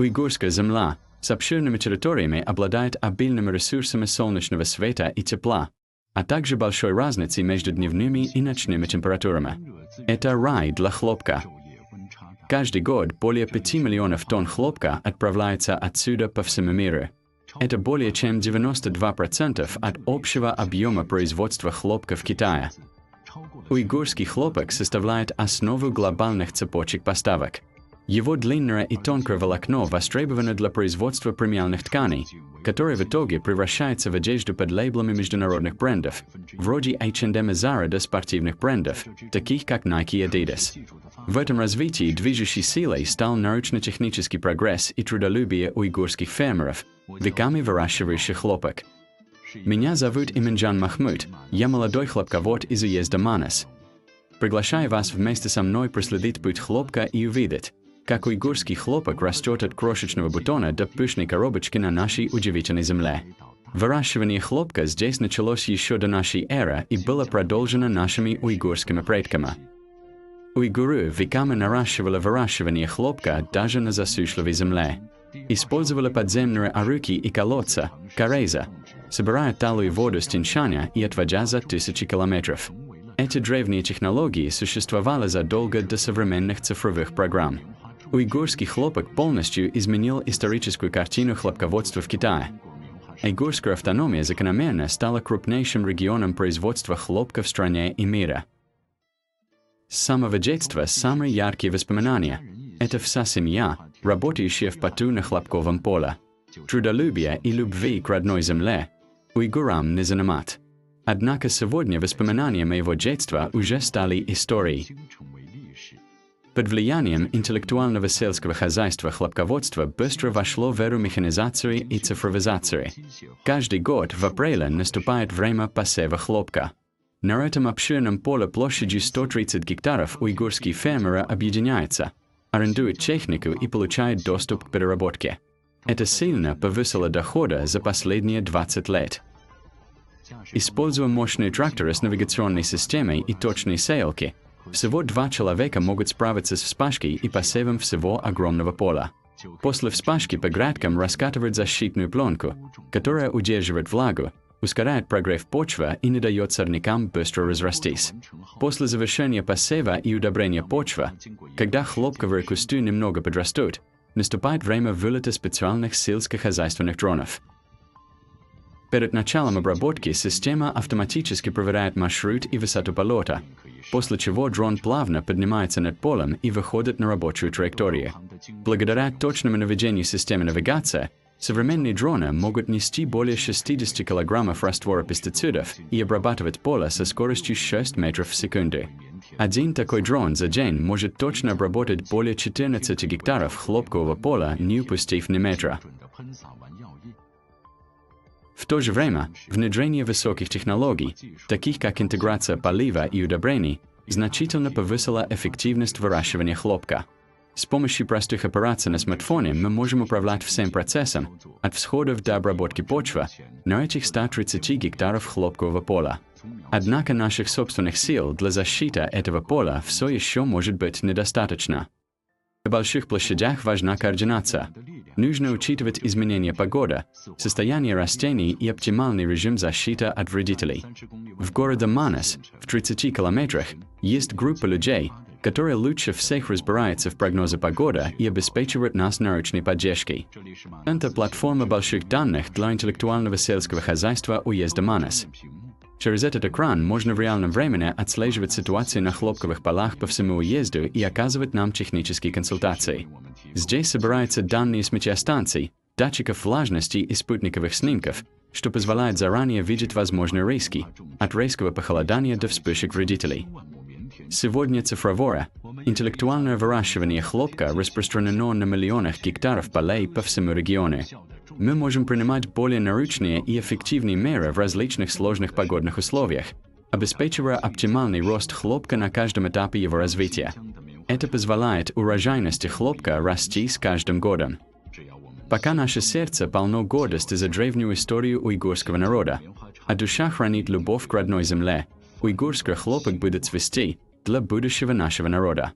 Уйгурская земля с обширными территориями обладает обильными ресурсами солнечного света и тепла, а также большой разницей между дневными и ночными температурами. Это рай для хлопка. Каждый год более 5 миллионов тонн хлопка отправляется отсюда по всему миру. Это более чем 92% от общего объема производства хлопка в Китае. Уйгурский хлопок составляет основу глобальных цепочек поставок. Его длинное и тонкое волокно востребовано для производства премиальных тканей, которые в итоге превращаются в одежду под лейблами международных брендов, вроде H&M и Zara до спортивных брендов, таких как Nike и Adidas. В этом развитии движущей силой стал научно-технический прогресс и трудолюбие уйгурских фермеров, веками выращивающих хлопок. Меня зовут Иминджан Махмуд, я молодой хлопковод из уезда Манас. Приглашаю вас вместе со мной проследить путь хлопка и увидеть, как уйгурский хлопок растет от крошечного бутона до пышной коробочки на нашей удивительной земле. Выращивание хлопка здесь началось еще до нашей эры и было продолжено нашими уйгурскими предками. Уйгуры веками наращивали выращивание хлопка даже на засушливой земле. Использовали подземные оруки и колодца, кареза, собирая талую воду с тяньшаня и отводя за тысячи километров. Эти древние технологии существовали задолго до современных цифровых программ. Уйгурский хлопок полностью изменил историческую картину хлопководства в Китае. Уйгурская автономия закономерно стала крупнейшим регионом производства хлопка в стране и мире. С самого детства самые яркие воспоминания – это вся семья, работающая в поту на хлопковом поле. Трудолюбие и любви к родной земле уйгурам не занимать. Однако сегодня воспоминания моего детства уже стали историей. Под влиянием интеллектуального сельского хозяйства хлопководство быстро вошло в эру механизации и цифровизации. Каждый год в апреле наступает время посева хлопка. На этом обширном поле площадью 130 гектаров уйгурские фермеры объединяются, арендуют технику и получают доступ к переработке. Это сильно повысило доходы за последние 20 лет. Используя мощные тракторы с навигационной системой и точные сеялки, всего 2 человека могут справиться с вспашкой и посевом всего огромного поля. После вспашки по грядкам раскатывают защитную пленку, которая удерживает влагу, ускоряет прогрев почвы и не дает сорнякам быстро разрастись. После завершения посева и удобрения почвы, когда хлопковые кусты немного подрастут, наступает время вылета специальных сельскохозяйственных дронов. Перед началом обработки система автоматически проверяет маршрут и высоту полета, после чего дрон плавно поднимается над полем и выходит на рабочую траекторию. Благодаря точному наведению системы навигации, современные дроны могут нести более 60 килограммов раствора пестицидов и обрабатывать поле со скоростью 6 метров в секунду. Один такой дрон за день может точно обработать более 14 гектаров хлопкового поля, не упустив ни метра. В то же время, внедрение высоких технологий, таких как интеграция полива и удобрений, значительно повысило эффективность выращивания хлопка. С помощью простых операций на смартфоне мы можем управлять всем процессом, от всходов до обработки почвы, на этих 130 гектаров хлопкового поля. Однако наших собственных сил для защиты этого поля все еще может быть недостаточно. На больших площадях важна координация. Нужно учитывать изменения погоды, состояние растений и оптимальный режим защиты от вредителей. В городе Манас, в 30 километрах, есть группа людей, которые лучше всех разбираются в прогнозе погоды и обеспечивают нас научной поддержкой. Это платформа больших данных для интеллектуального сельского хозяйства уезда Манас. Через этот экран можно в реальном времени отслеживать ситуацию на хлопковых полях по всему уезду и оказывать нам технические консультации. Здесь собираются данные с метеостанций, датчиков влажности и спутниковых снимков, что позволяет заранее видеть возможные риски, от резкого похолодания до вспышек вредителей. Сегодня цифровое, интеллектуальное выращивание хлопка распространено на миллионах гектаров полей по всему региону. Мы можем принимать более научные и эффективные меры в различных сложных погодных условиях, обеспечивая оптимальный рост хлопка на каждом этапе его развития. Это позволяет урожайности хлопка расти с каждым годом. Пока наше сердце полно гордости за древнюю историю уйгурского народа, а душа хранит любовь к родной земле, уйгурский хлопок будет цвести для будущего нашего народа.